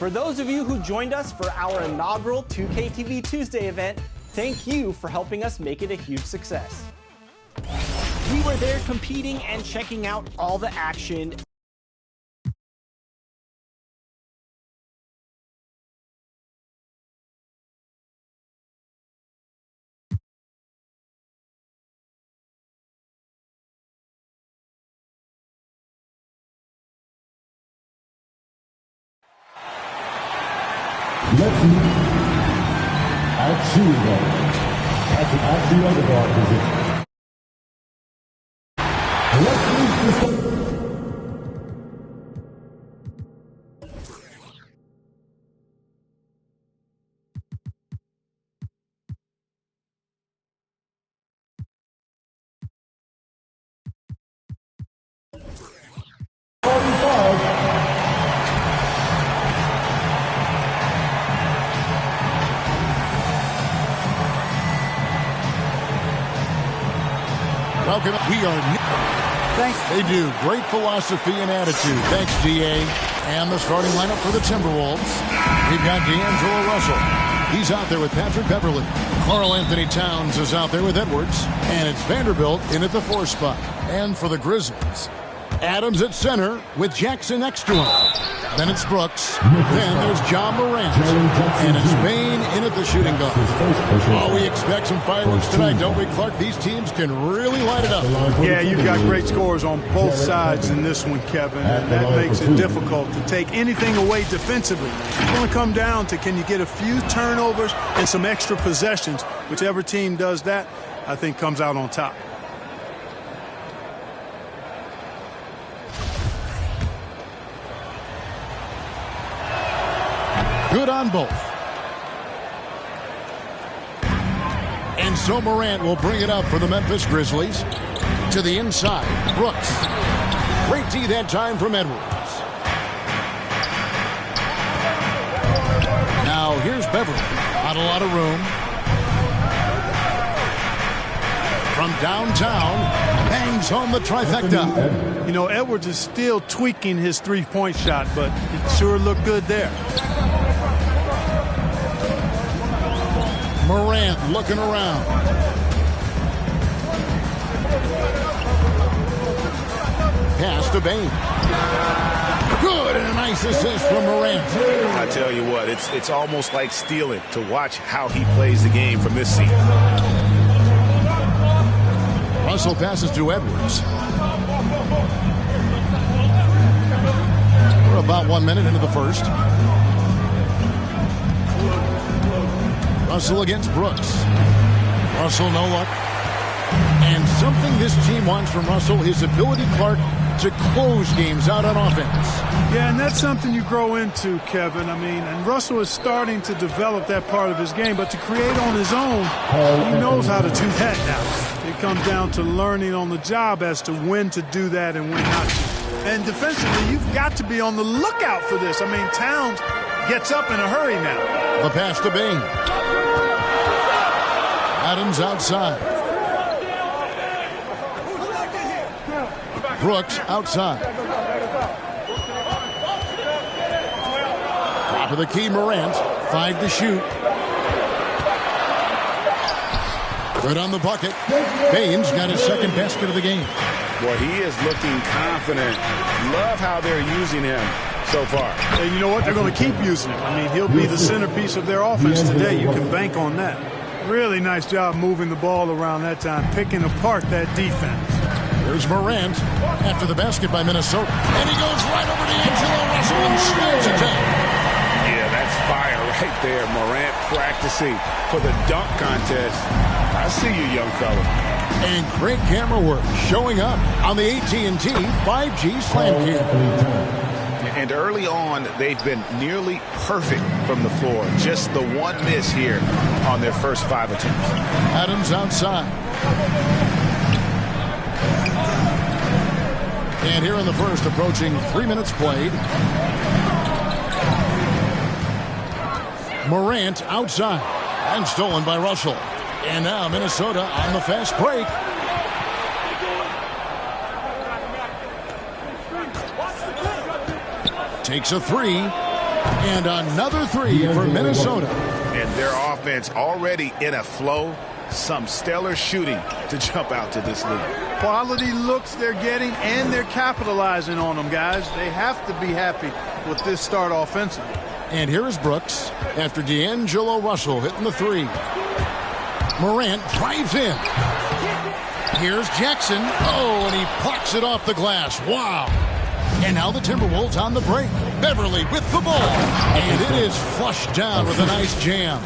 For those of you who joined us for our inaugural 2K TV Tuesday event, thank you for helping us make it a huge success. We were there competing and checking out all the action. Let's meet our cheerleader at the underdog position. Let's meet this. Welcome. We are. Thanks. They do. Great philosophy and attitude. Thanks, DA. And the starting lineup for the Timberwolves. We've got D'Angelo Russell. He's out there with Patrick Beverly. Karl Anthony Towns is out there with Edwards. And it's Vanderbilt in at the 4 spot. And for the Grizzlies, Adams at center with Jackson next to him. Then it's Brooks. Then there's John Morant. And it's Bane in at the shooting guard. Oh, we expect some fireworks tonight, don't we, Clark? These teams can really light it up. Yeah, you've got great scores on both sides in this one, Kevin. And that makes it difficult to take anything away defensively. It's going to come down to can you get a few turnovers and some extra possessions. Whichever team does that, I think comes out on top. Good on both. And so Morant will bring it up for the Memphis Grizzlies. To the inside, Brooks. Great D that time from Edwards. Now here's Beverly. Not a lot of room. From downtown, bangs home the trifecta. You know, Edwards is still tweaking his three-point shot, but it sure looked good there. Morant looking around. Pass to Bane. Good, and a nice assist from Morant. I tell you what, it's almost like stealing to watch how he plays the game from this seat. Russell passes to Edwards. We're about 1 minute into the first. Russell against Brooks. Russell no luck. And something this team wants from Russell, his ability, Clark, to close games out on offense. Yeah, and that's something you grow into, Kevin. I mean, and Russell is starting to develop that part of his game, but to create on his own, he knows how to do that now. It comes down to learning on the job as to when to do that and when not to. And defensively, you've got to be on the lookout for this. I mean, Towns gets up in a hurry now. The pass to Bane. Adams outside. Brooks outside. Top of the key, Morant. 5 to shoot. Good on the bucket. Bane's got his second basket of the game. Boy, he is looking confident. Love how they're using him so far. And you know what? They're going to keep using him. I mean, he'll be the centerpiece of their offense today. You can bank on that. Really nice job moving the ball around that time, picking apart that defense. Here's Morant after the basket by Minnesota. And he goes right over to D'Angelo Russell and slams it down. Yeah, that's fire right there. Morant practicing for the dunk contest. I see you, young fella. And great camera work showing up on the AT&T 5G Slam Cam. And early on, they've been nearly perfect from the floor. Just the one miss here on their first 5 attempts. Adams outside. And here in the first, approaching 3 minutes played. Morant outside. And stolen by Russell. And now Minnesota on the fast break. Takes a 3. And another three for Minnesota. And their offense already in a flow. Some stellar shooting to jump out to this lead. Quality looks they're getting, and they're capitalizing on them, guys. They have to be happy with this start offensively. And here is Brooks after D'Angelo Russell hitting the three. Morant drives in. Here's Jackson. Oh, and he plucks it off the glass. Wow. And now the Timberwolves on the break. Beverly with the ball. And it is flushed down with a nice jam.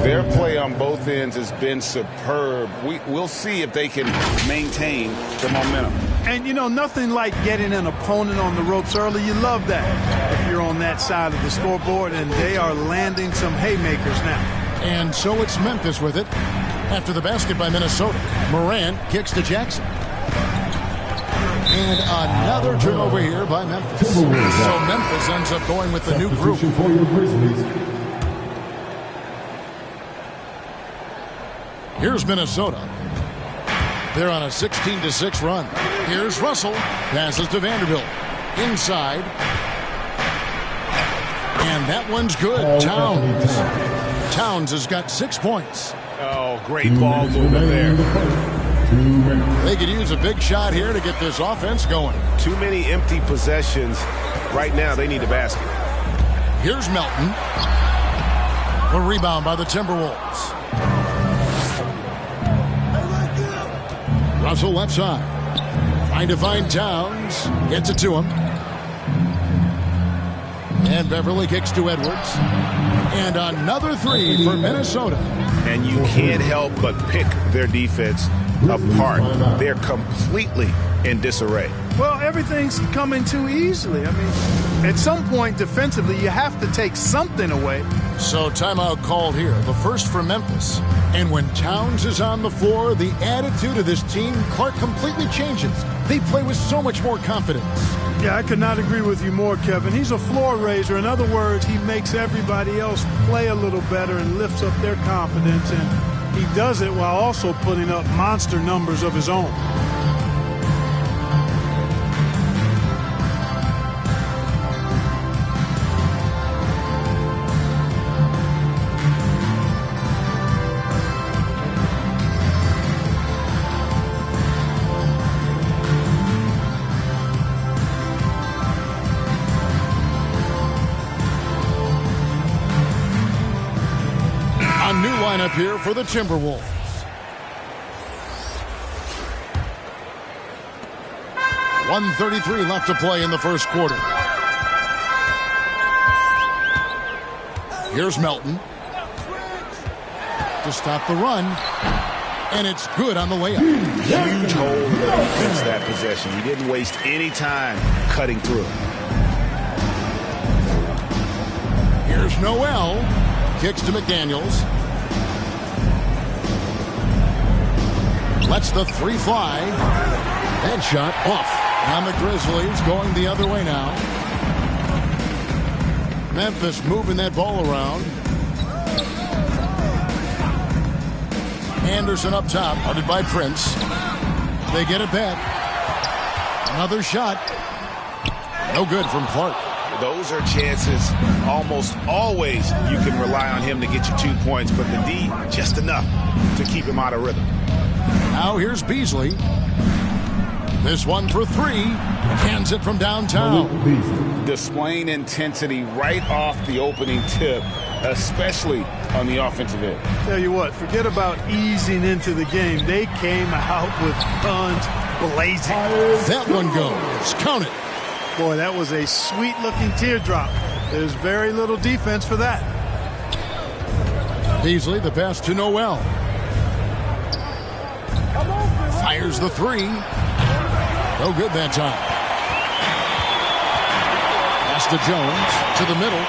Their play on both ends has been superb. We'll see if they can maintain the momentum. And, you know, nothing like getting an opponent on the ropes early. You love that if you're on that side of the scoreboard, and they are landing some haymakers now. And so it's Memphis with it. After the basket by Minnesota, Morant kicks to Jackson. And another turnover here by Memphis. So Memphis ends up going with the new group. Here's Minnesota. They're on a 16-6 run. Here's Russell. Passes to Vanderbilt. Inside. And that one's good. Towns has got 6 points. Oh, great ball movement there. They could use a big shot here to get this offense going. Too many empty possessions. Right now, they need a basket. Here's Melton. A rebound by the Timberwolves. Russell left side. Trying to find Towns. Gets it to him. And Beverly kicks to Edwards. And another three for Minnesota. And you can't help but pick their defense apart. They're completely in disarray. Well, everything's coming too easily. I mean, at some point defensively, you have to take something away. So timeout called here, the first for Memphis. And when Towns is on the floor, the attitude of this team, Clark, completely changes. They play with so much more confidence. Yeah, I could not agree with you more, Kevin. He's a floor raiser. In other words, he makes everybody else play a little better and lifts up their confidence. And he does it while also putting up monster numbers of his own. Up here for the Timberwolves. .133 left to play in the first quarter. Here's Melton to stop the run, and it's good on the layup. Huge hold against that possession. He didn't waste any time cutting through. Here's Noel. Kicks to McDaniels. Lets the three fly. And shot off. And the Grizzlies going the other way now. Memphis moving that ball around. Anderson up top, guarded by Prince. They get it back. Another shot. No good from Clark. Those are chances almost always you can rely on him to get you 2 points, but the D, just enough to keep him out of rhythm. Now here's Beasley. This one for three. Hands it from downtown. Displaying intensity right off the opening tip, especially on the offensive end. Tell you what, forget about easing into the game. They came out with guns blazing. That one goes. Count it. Boy, that was a sweet-looking teardrop. There's very little defense for that. Beasley, the pass to Noel. Fires the three. No good that time. Pass to Jones to the middle.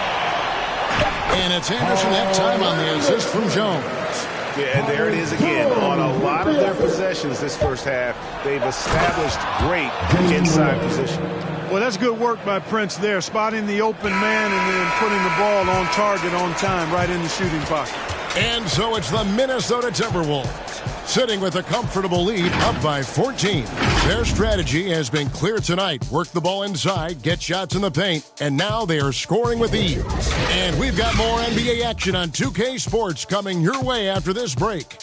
And it's Anderson that time on the assist from Jones. Yeah, and there it is again. On a lot of their possessions this first half, they've established great inside position. Well, that's good work by Prince there, spotting the open man and then putting the ball on target on time right in the shooting pocket. And so it's the Minnesota Timberwolves sitting with a comfortable lead, up by 14. Their strategy has been clear tonight. Work the ball inside, get shots in the paint, and now they are scoring with ease. And we've got more NBA action on 2K Sports coming your way after this break.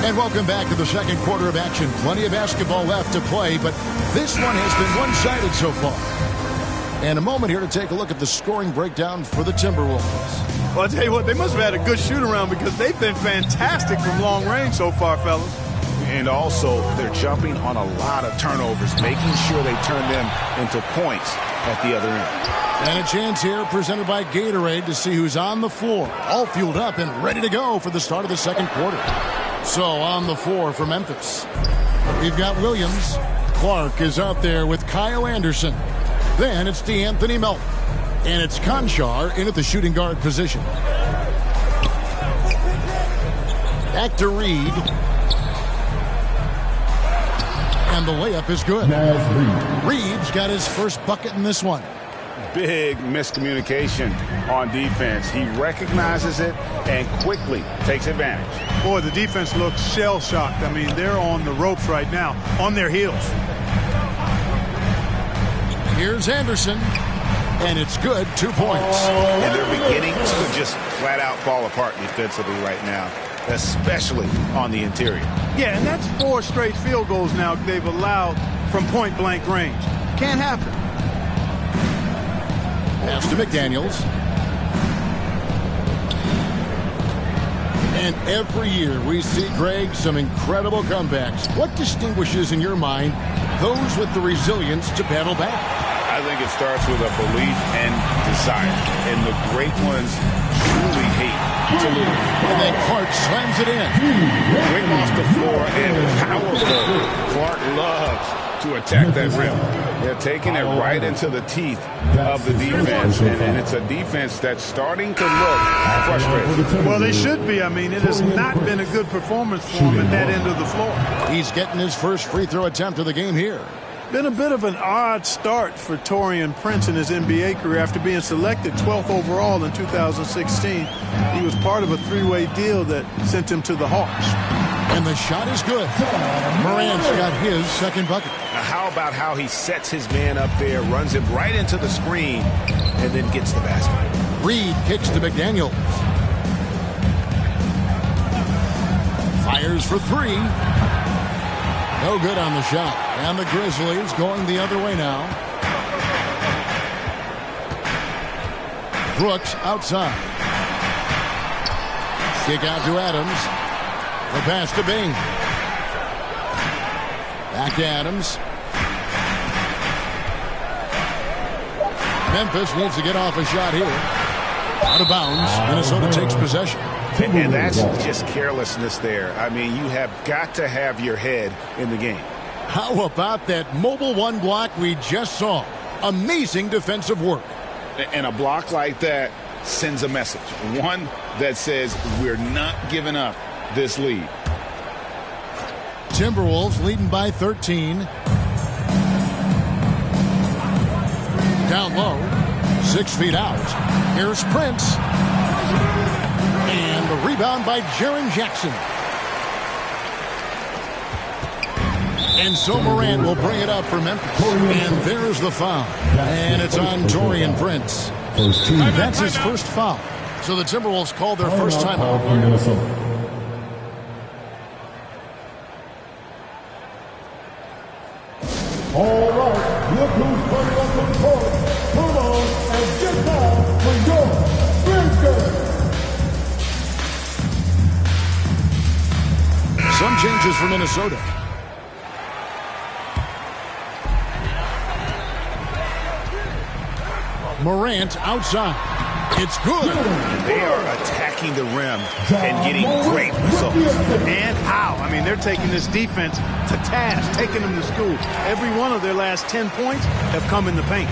And welcome back to the second quarter of action. Plenty of basketball left to play, but this one has been one-sided so far. And a moment here to take a look at the scoring breakdown for the Timberwolves. Well, I'll tell you what, they must have had a good shoot-around because they've been fantastic from long range so far, fellas. And also, they're jumping on a lot of turnovers, making sure they turn them into points at the other end. And a chance here presented by Gatorade to see who's on the floor, all fueled up and ready to go for the start of the second quarter. So on the floor for Memphis, we've got Williams. Clark is out there with Kyle Anderson. Then it's DeAnthony Melton. And it's Conchar in at the shooting guard position. Back to Reed. And the layup is good. Reed's got his first bucket in this one. Big miscommunication on defense. He recognizes it and quickly takes advantage. Boy, the defense looks shell-shocked. I mean, they're on the ropes right now, on their heels. Here's Anderson, and it's good, 2 points. And they're beginning to just flat-out fall apart defensively right now, especially on the interior. Yeah, and that's 4 straight field goals now they've allowed from point-blank range. Can't happen. Pass to McDaniels. And every year we see, Greg, some incredible comebacks. What distinguishes, in your mind, those with the resilience to battle back? I think it starts with a belief and desire. And the great ones truly hate to lose. And then Clark slams it in. Quick off the floor and powerful. Clark loves to attack that rim. They're taking it right into the teeth of the defense, and it's a defense that's starting to look frustrated. Well, they should be. I mean, it has not been a good performance for him at that end of the floor. He's getting his first free throw attempt of the game here. Been a bit of an odd start for Taurean Prince in his NBA career after being selected 12th overall in 2016. He was part of a 3-way deal that sent him to the Hawks. And the shot is good. Morant's got his second bucket. Now, how about how he sets his man up there, runs him right into the screen, and then gets the basket. Reed kicks to McDaniels. Fires for 3. No good on the shot. And the Grizzlies going the other way now. Brooks outside. Kick out to Adams. The pass to Bing. Back to Adams. Memphis needs to get off a shot here. Out of bounds. Minnesota takes possession. And that's just carelessness there. I mean, you have got to have your head in the game. How about that mobile one block we just saw? Amazing defensive work. And a block like that sends a message. One that says we're not giving up this lead. Timberwolves leading by 13. Down low. 6 feet out. Here's Prince. And the rebound by Jaren Jackson. And so Morant will bring it up for Memphis. And there's the foul. And it's on Taurean Prince. That's his first foul. So the Timberwolves called their first timeout. All right, look who's coming up on the court. Come on and get down for your Scrims. Some changes for Minnesota. Morant outside. It's good. They are attacking the rim and getting great results. And how? I mean, they're taking this defense to task, taking them to school. Every one of their last 10 points have come in the paint.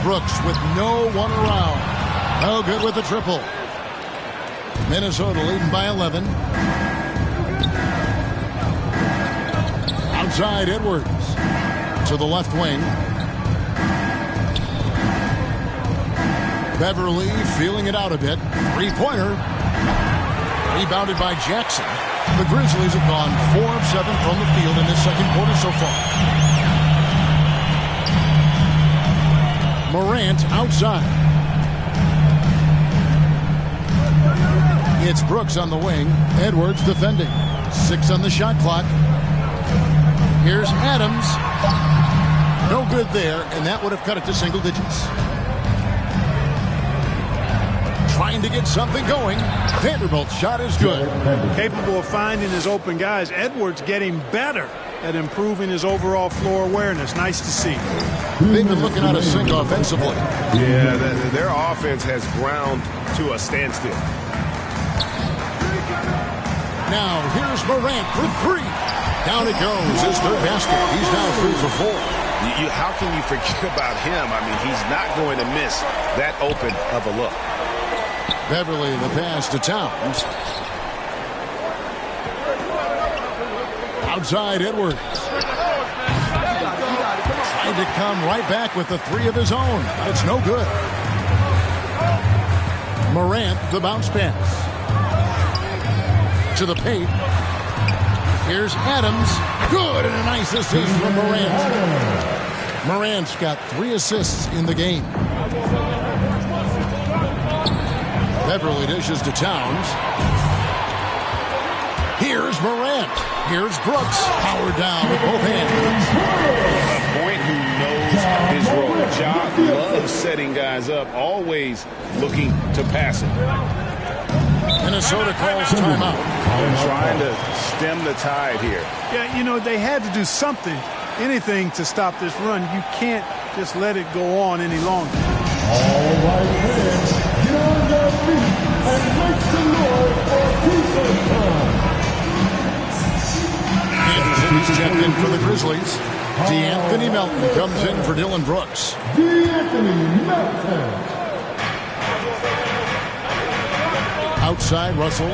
Brooks with no one around. No good with the triple. Minnesota leading by 11. Outside Edwards to the left wing. Beverly feeling it out a bit. Three-pointer. Rebounded by Jackson. The Grizzlies have gone 4 of 7 from the field in this second quarter so far. Morant outside. It's Brooks on the wing. Edwards defending. 6 on the shot clock. Here's Adams. No good there, and that would have cut it to single digits. Trying to get something going. Vanderbilt's shot is good. Capable of finding his open guys. Edwards getting better at improving his overall floor awareness. Nice to see. They've been looking out of sync offensively. Yeah, their offense has ground to a standstill. Now here's Morant for 3. Down it goes. His third basket. He's now 3 for 4. How can you forget about him? I mean, he's not going to miss that open of a look. Beverly the pass to Towns. Outside Edwards. Trying to come right back with the 3 of his own, but it's no good. Morant the bounce pass. To the paint. Here's Adams. Good, and a nice assist from Morant. Morant's got 3 assists in the game. Beverly dishes to Towns. Here's Morant. Here's Brooks. Powered down with both hands. A point who knows his role. Ja loves setting guys up, always looking to pass it. Minnesota calls timeout. They're trying to stem the tide here. Yeah, you know, they had to do something, anything to stop this run. You can't just let it go on any longer. All right, fans, get on their feet and make some noise for defense time. Anderson's checked in for the Grizzlies. DeAnthony Melton comes in for Dylan Brooks. DeAnthony Melton. Outside, Russell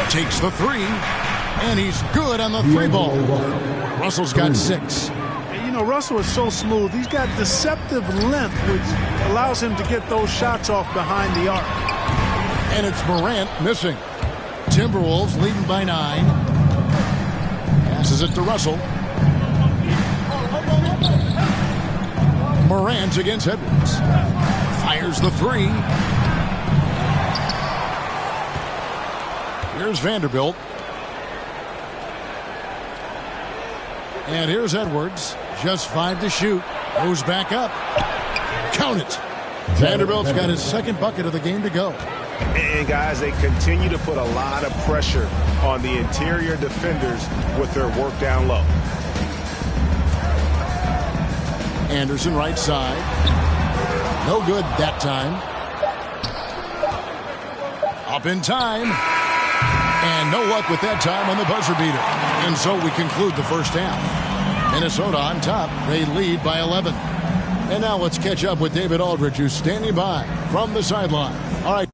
takes the 3, and he's good on the 3 ball. Russell's got 6. You know, Russell is so smooth. He's got deceptive length, which allows him to get those shots off behind the arc. And it's Morant missing. Timberwolves leading by 9. Passes it to Russell. Morant against Edwards. Fires the 3. Here's Vanderbilt. And here's Edwards. Just 5 to shoot. Goes back up. Count it. Vanderbilt's got his second bucket of the game to go. And guys, they continue to put a lot of pressure on the interior defenders with their work down low. Anderson right side. No good that time. Up in time. And no luck with that time on the buzzer beater. And so we conclude the first half. Minnesota on top. They lead by 11. And now let's catch up with David Aldridge, who's standing by from the sideline. All right.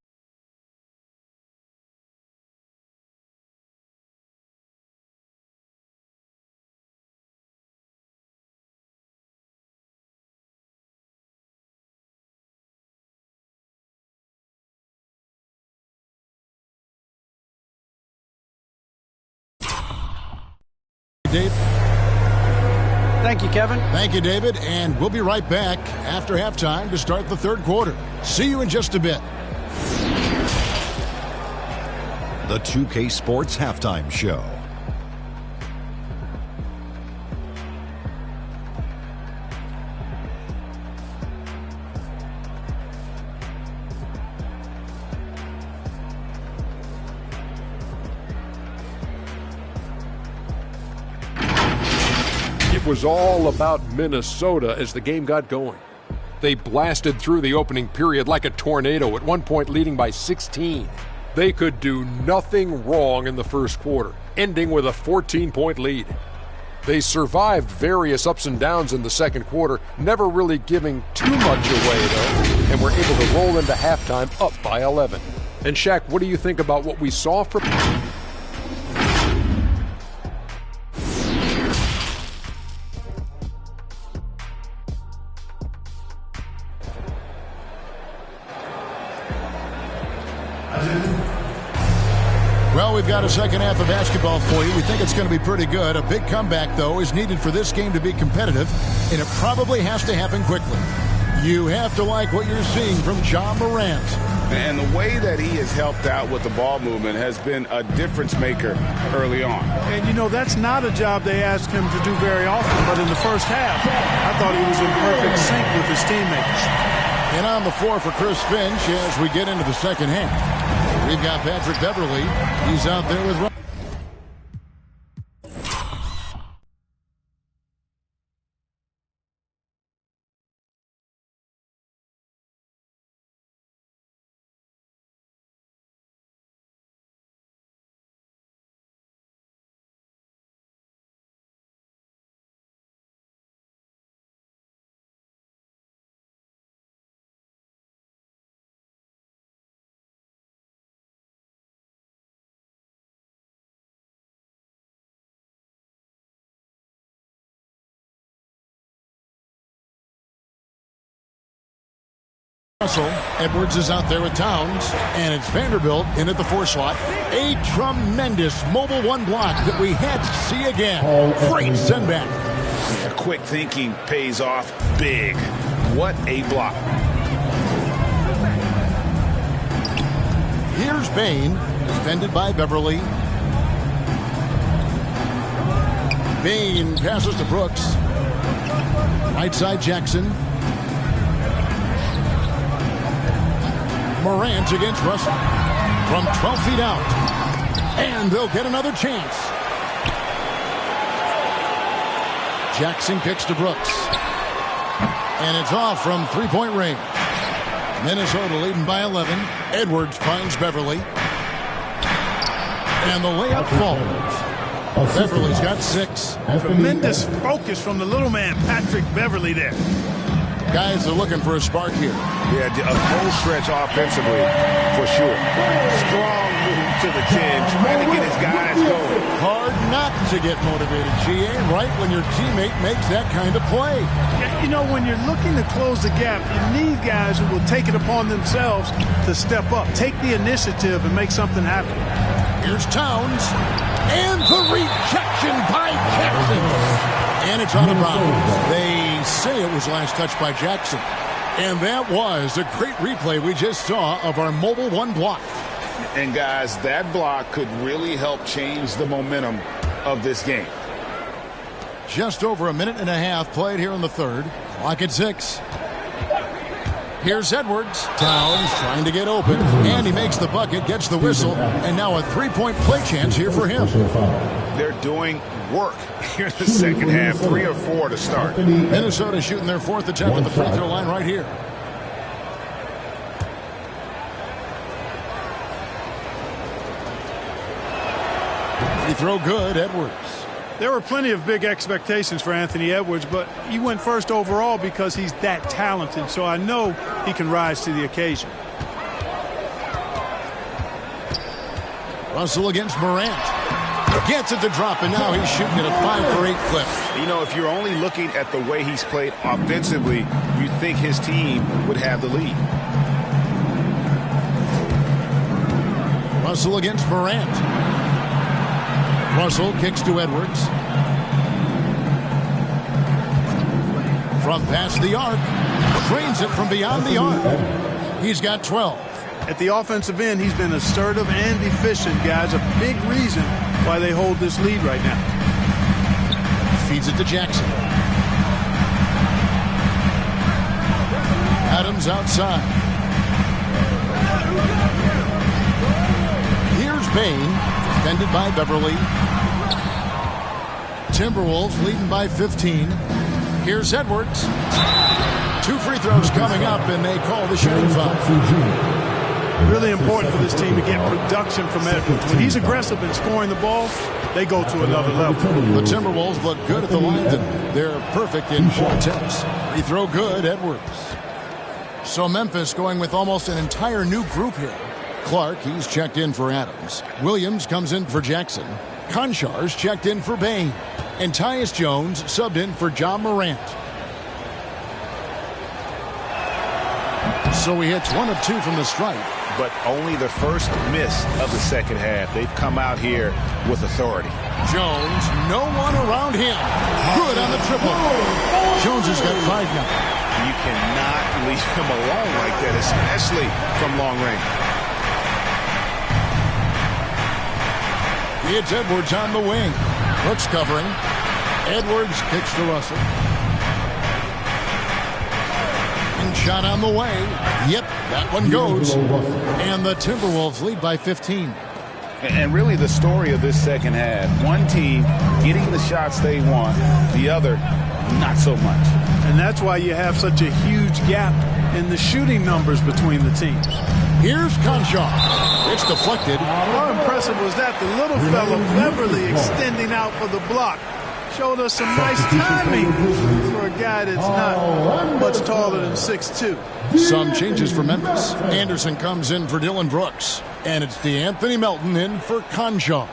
Dave. Thank you, Kevin. Thank you, David. And we'll be right back after halftime to start the third quarter. See you in just a bit. The 2K Sports Halftime Show. It was all about Minnesota as the game got going. They blasted through the opening period like a tornado, at one point leading by 16. They could do nothing wrong in the first quarter, ending with a 14-point lead. They survived various ups and downs in the second quarter, never really giving too much away, though, and were able to roll into halftime up by 11. And Shaq, what do you think about what we saw from... Well, we've got a second half of basketball for you. We think it's going to be pretty good. A big comeback, though, is needed for this game to be competitive, and it probably has to happen quickly. You have to like what you're seeing from John Morant. And the way that he has helped out with the ball movement has been a difference maker early on. And, you know, that's not a job they asked him to do very often. But in the first half, I thought he was in perfect sync with his teammates. And on the floor for Chris Finch as we get into the second half. We've got Patrick Beverly. He's out there with Russell. Edwards is out there with Towns, and it's Vanderbilt in at the 4 slot. A tremendous mobile 1 block that we had to see again. Great send back. Yeah, quick thinking pays off big. What a block. Here's Bain, defended by Beverly. Bain passes to Brooks. Right side Jackson. Morant against Russell from 12 feet out. And they'll get another chance. Jackson kicks to Brooks. And it's off from 3-point range. Minnesota leading by 11. Edwards finds Beverly. And the layup falls. Beverly's got 6. Tremendous focus from the little man, Patrick Beverly there. Guys are looking for a spark here. Yeah, a whole stretch offensively, for sure. Strong move to the 10, trying to get his guys going. Hard not to get motivated, GA, right when your teammate makes that kind of play. Yeah, you know, when you're looking to close the gap, you need guys who will take it upon themselves to step up, take the initiative, and make something happen. Here's Towns. And the rejection by Jackson. And it's on the bounds. They say it was last touched by Jackson. And that was a great replay we just saw of our mobile 1 block. And guys, that block could really help change the momentum of this game. Just over a minute and a half played here in the third. Clock at 6. Here's Edwards. Towns trying to get open. And he makes the bucket, gets the whistle. And now a 3-point play chance here for him. They're doing work here in the second half. 3 or 4 to start. Minnesota shooting their 4th attempt at the free throw line right here. Free throw good, Edwards. There were plenty of big expectations for Anthony Edwards, but he went first overall because he's that talented, so I know he can rise to the occasion. Russell against Morant. Gets it to drop, and now he's shooting at a 5 for 8 clip. You know, if you're only looking at the way he's played offensively, you'd think his team would have the lead. Russell against Morant. Russell kicks to Edwards. From past the arc. Drains it from beyond the arc. He's got 12. At the offensive end, he's been assertive and efficient, guys. A big reason why they hold this lead right now. Feeds it to Jackson. Adams outside. Here's Bain, defended by Beverly. Timberwolves leading by 15. Here's Edwards. 2 free throws coming up, and they call the shooting foul. Really important for this team to get production from Edwards. When he's aggressive in scoring the ball, they go to another level. The Timberwolves look good at the line. They're perfect in 4 attempts. Free throw good, Edwards. So Memphis going with almost an entire new group here. Clark, he's checked in for Adams. Williams comes in for Jackson. Konchar's checked in for Bain. And Tyus Jones subbed in for John Morant. So he hits 1 of 2 from the stripe. but only the first miss of the second half. They've come out here with authority. Jones, no one around him. Good on the triple. Jones has got 5 now. You cannot leave him alone like that, especially from long range. It's Edwards on the wing. Brooks covering. Edwards kicks to Russell. And shot on the way. Yep, that one goes. And the Timberwolves lead by 15. And really the story of this second half, one team getting the shots they want, the other not so much. And that's why you have such a huge gap in the shooting numbers between the teams. Here's Conshaw. It's deflected. How impressive was that? The little fella cleverly extending out for the block. Showed us some nice timing for a guy that's not much taller than 6'2". Some changes for Memphis. Anderson comes in for Dylan Brooks. And it's DeAnthony Melton in for Conshaw.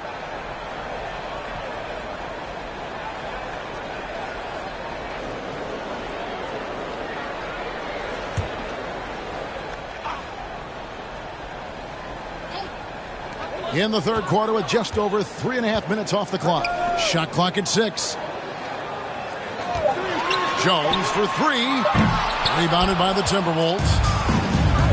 In the third quarter with just over 3.5 minutes off the clock. Shot clock at 6. Jones for 3. Rebounded by the Timberwolves.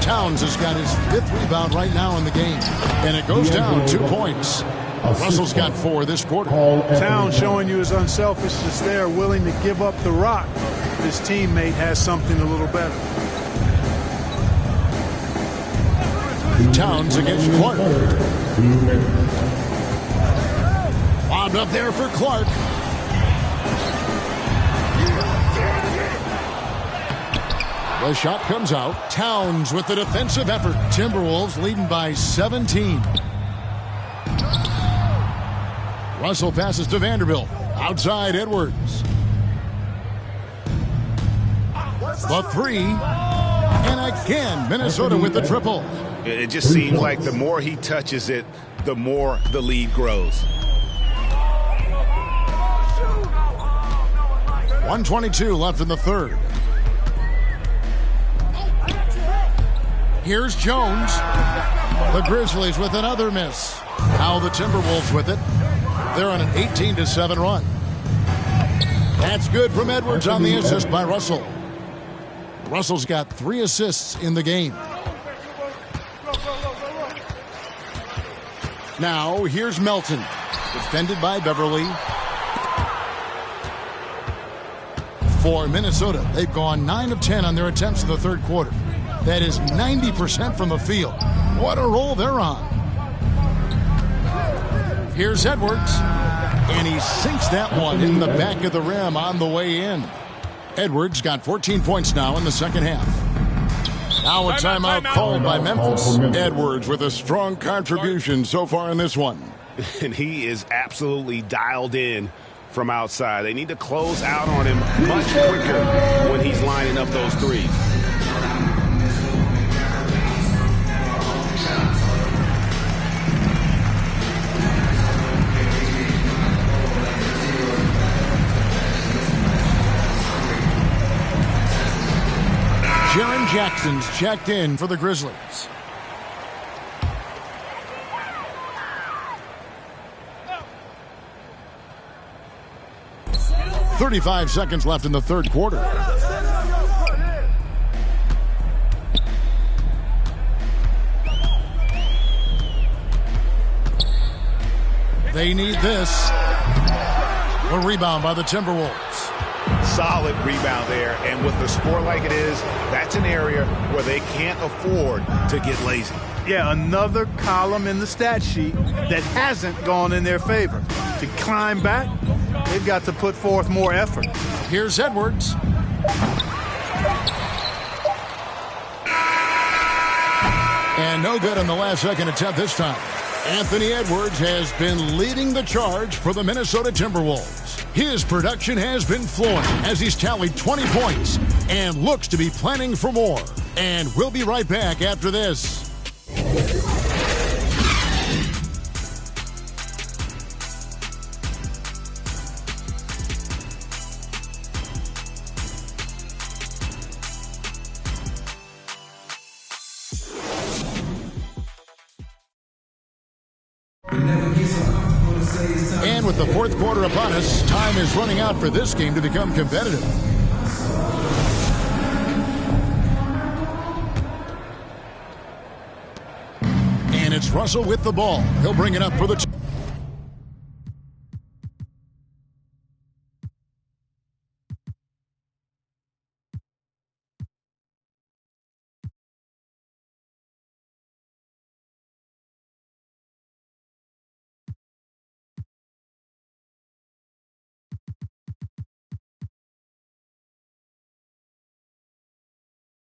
Towns has got his 5th rebound right now in the game. And it goes down 2 points. Russell's got 4 this quarter. Towns showing you his unselfishness there, willing to give up the rock. His teammate has something a little better. Towns against Clark. Wound up there for Clark. The shot comes out. Towns with the defensive effort. Timberwolves leading by 17. Russell passes to Vanderbilt. Outside Edwards. The 3. And again, Minnesota with the triple. It just seems like the more he touches it, the more the lead grows. 1:22 left in the third. Here's Jones. The Grizzlies with another miss. Now the Timberwolves with it. They're on an 18-7 run. That's good from Edwards on the assist by Russell. Russell's got 3 assists in the game. Now, here's Melton. Defended by Beverly. For Minnesota, they've gone 9 of 10 on their attempts in the third quarter. That is 90% from the field. What a roll they're on. Here's Edwards. And he sinks that one in the back of the rim on the way in. Edwards got 14 points now in the second half. Now a timeout called by Memphis. Edwards with a strong contribution so far in this one. And he is absolutely dialed in from outside. They need to close out on him much quicker when he's lining up those threes. Jaren Jackson's checked in for the Grizzlies. .35 seconds left in the third quarter. They need this. A rebound by the Timberwolves. Solid rebound there, and with the score like it is, that's an area where they can't afford to get lazy. Yeah, another column in the stat sheet that hasn't gone in their favor. To climb back, they've got to put forth more effort. Here's Edwards. And no good on the last second attempt this time. Anthony Edwards has been leading the charge for the Minnesota Timberwolves. His production has been flowing as he's tallied 20 points and looks to be planning for more. And we'll be right back after this. with the fourth quarter upon us, time is running out for this game to become competitive. And it's Russell with the ball. He'll bring it up for the...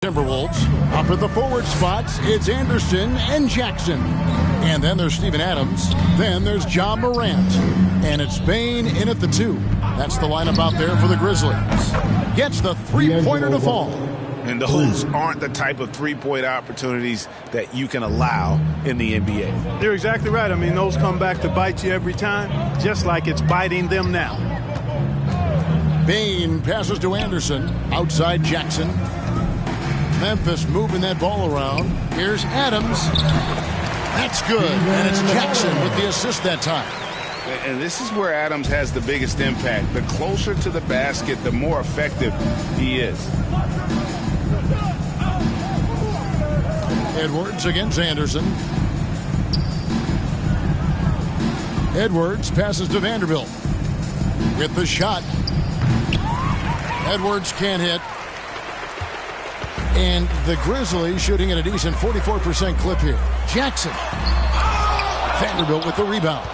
Timberwolves. Up at the forward spots, it's Anderson and Jackson. And then there's Steven Adams. Then there's John Morant. And it's Bane in at the 2. That's the lineup out there for the Grizzlies. Gets the three-pointer to fall. And those aren't the type of three-point opportunities that you can allow in the NBA. You're exactly right. I mean, those come back to bite you every time, just like it's biting them now. Bane passes to Anderson. Outside Jackson. Memphis moving that ball around. Here's Adams. That's good. And it's Jackson with the assist that time. And this is where Adams has the biggest impact. The closer to the basket, the more effective he is. Edwards against Anderson. Edwards passes to Vanderbilt. With the shot. Edwards can't hit. And the Grizzlies shooting at a decent 44% clip here. Jackson. Vanderbilt with the rebound.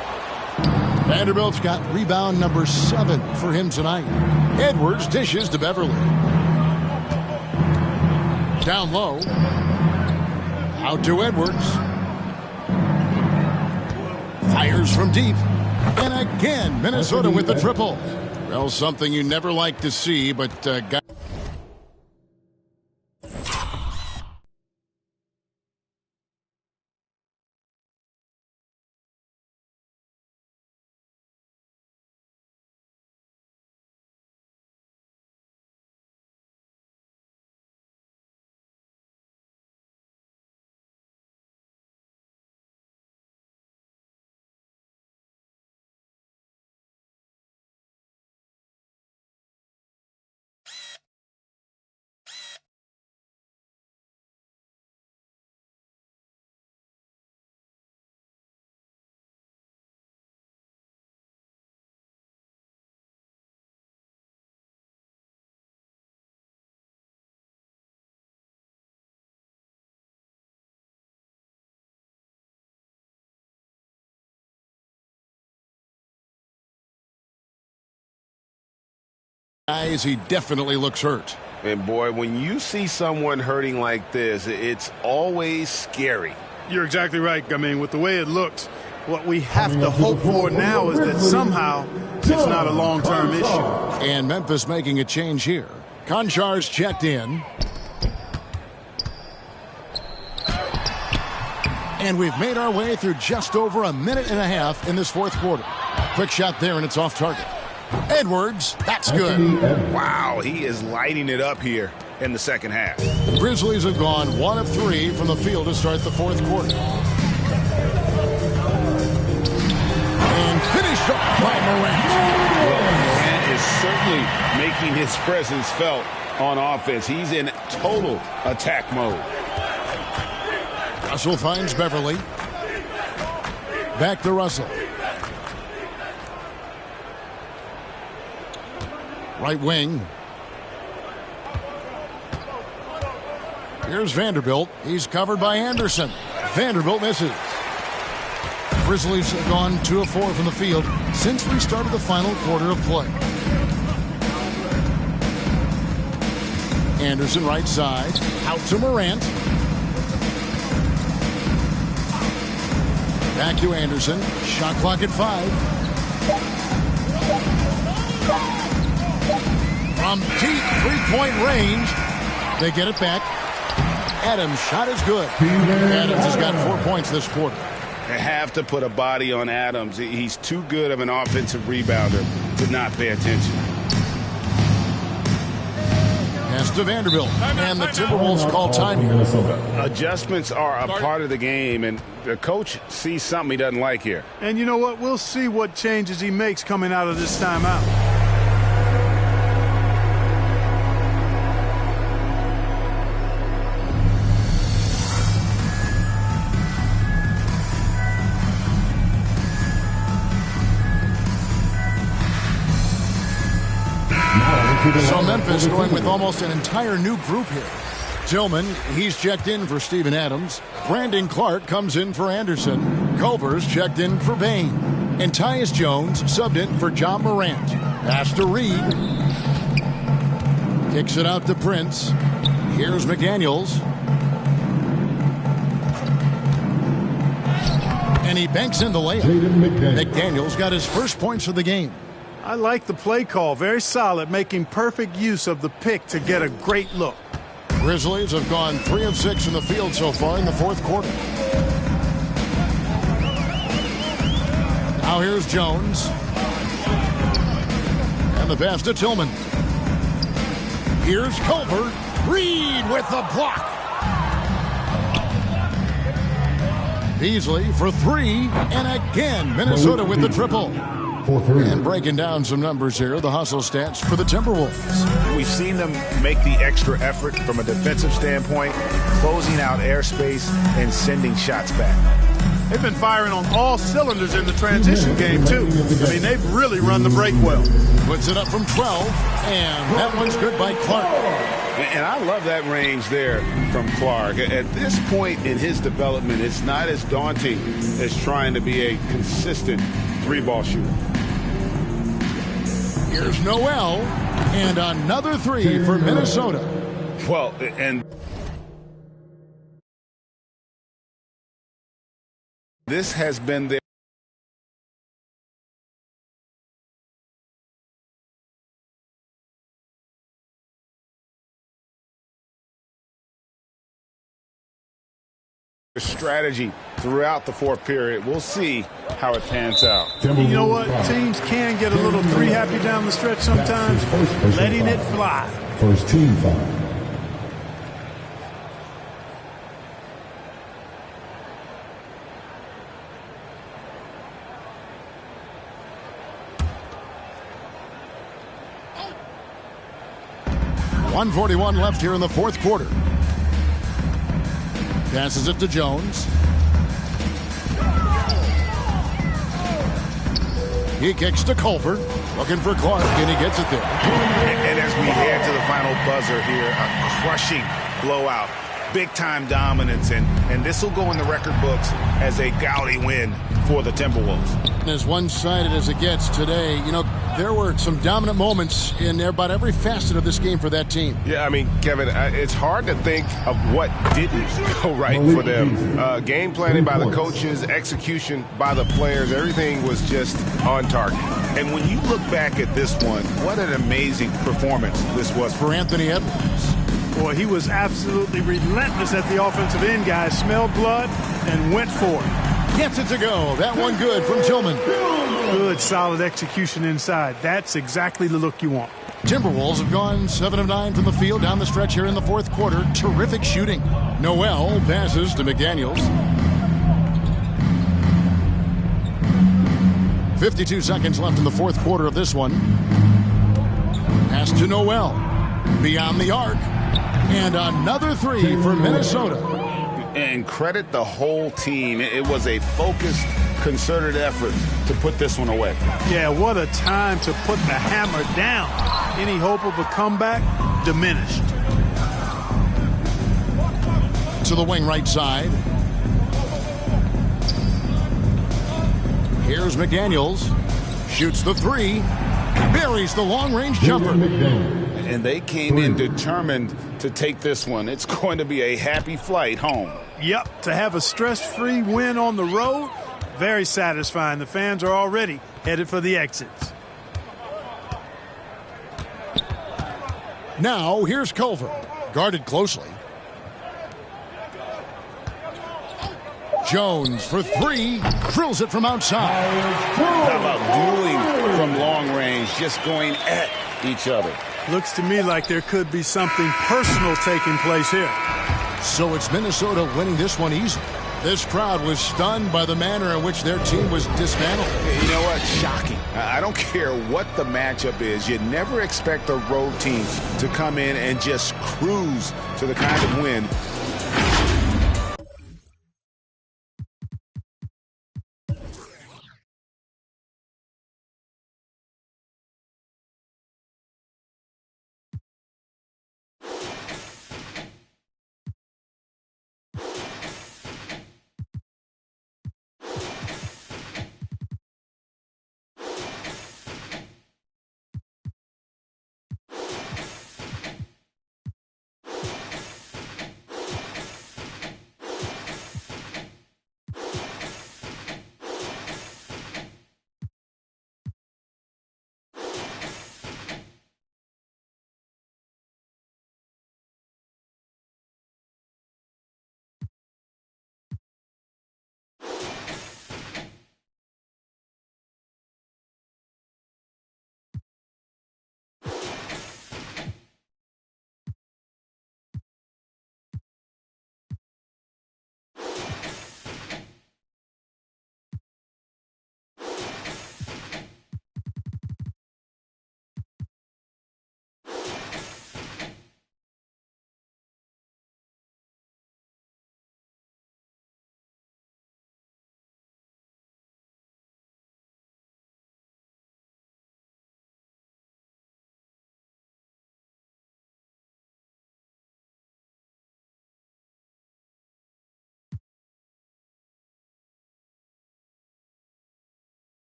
Vanderbilt's got rebound number 7 for him tonight. Edwards dishes to Beverly. Down low. Out to Edwards. Fires from deep. And again, Minnesota with the triple. Well, something you never like to see, but guys, he definitely looks hurt. And boy, when you see someone hurting like this, it's always scary. You're exactly right. I mean, with the way it looks, what we have to hope for now is that somehow it's not a long-term issue. And Memphis making a change here. Konchar's checked in. And we've made our way through just over a minute and a half in this fourth quarter. Quick shot there, and it's off target. Edwards, that's good. Wow, he is lighting it up here in the second half. The Grizzlies have gone 1 of 3 from the field to start the fourth quarter. And finished up by Morant. Morant is certainly making his presence felt on offense. He's in total attack mode. Russell finds Beverly. Back to Russell. Right wing. Here's Vanderbilt. He's covered by Anderson. Vanderbilt misses. Grizzlies have gone 2 of 4 from the field since we started the final quarter of play. Anderson right side. Out to Morant. Back to Anderson. Shot clock at 5. From deep three-point range, they get it back. Adams' shot is good. Adams has got 4 points this quarter. They have to put a body on Adams. He's too good of an offensive rebounder to not pay attention. Pass to Vanderbilt, and the Timberwolves call time here. Adjustments are a part of the game, and the coach sees something he doesn't like here. And you know what? We'll see what changes he makes coming out of this timeout. So Memphis going with almost an entire new group here. Tillman, he's checked in for Steven Adams. Brandon Clark comes in for Anderson. Culver's checked in for Bain. And Tyus Jones subbed in for John Morant. Pass to Reed. Kicks it out to Prince. Here's McDaniels. And he banks in the layup. McDaniels got his first points of the game. I like the play call. Very solid, making perfect use of the pick to get a great look. Grizzlies have gone 3 of 6 in the field so far in the fourth quarter. Now here's Jones. And the pass to Tillman. Here's Culver. Reed with the block. Beasley for 3. And again, Minnesota with the triple. And breaking down some numbers here, the hustle stats for the Timberwolves. We've seen them make the extra effort from a defensive standpoint, closing out airspace and sending shots back. They've been firing on all cylinders in the transition game, too. I mean, they've really run the break well. Puts it up from 12, and that one's good by Clark. And I love that range there from Clark. At this point in his development, it's not as daunting as trying to be a consistent three-ball shooter. Here's Noel, and another 3 for Minnesota. Well, and this has been their strategy throughout the fourth period. We'll see how it pans out. You know what? Teams can get a little three happy down the stretch sometimes, letting it fly. First team foul. .141 left here in the fourth quarter. Passes it to Jones. He kicks to Culver. Looking for Clark, and he gets it there. And as we head to the final buzzer here, a crushing blowout. Big-time dominance, and this will go in the record books as a gaudy win for the Timberwolves. As one-sided as it gets today, you know, there were some dominant moments in about every facet of this game for that team. Yeah, I mean, Kevin, it's hard to think of what didn't go right for them. Game planning by the coaches, execution by the players, everything was just on target. And when you look back at this one, what an amazing performance this was for Anthony Edwards. Boy, he was absolutely relentless at the offensive end, guys. Smelled blood and went for it. Gets it to go. That one good from Tillman. Good, solid execution inside. That's exactly the look you want. Timberwolves have gone 7 of 9 from the field down the stretch here in the fourth quarter. Terrific shooting. Noel passes to McDaniels. 52 seconds left in the fourth quarter of this one. Pass to Noel. Beyond the arc. And another 3 for Minnesota. And credit the whole team. It was a focused, concerted effort to put this one away. Yeah, what a time to put the hammer down. Any hope of a comeback diminished. To the wing right side. Here's McDaniels. Shoots the 3. Buries the long-range jumper. And they came in determined to take this one. It's going to be a happy flight home. Yep, to have a stress-free win on the road, very satisfying. The fans are already headed for the exits. Now, here's Culver. Guarded closely. Jones for 3. Drills it from outside. How about dueling from long range, just going at each other. Looks to me like there could be something personal taking place here. So it's Minnesota winning this one easy. This crowd was stunned by the manner in which their team was dismantled. You know what? Shocking. I don't care what the matchup is. You never expect the road teams to come in and just cruise to the kind of win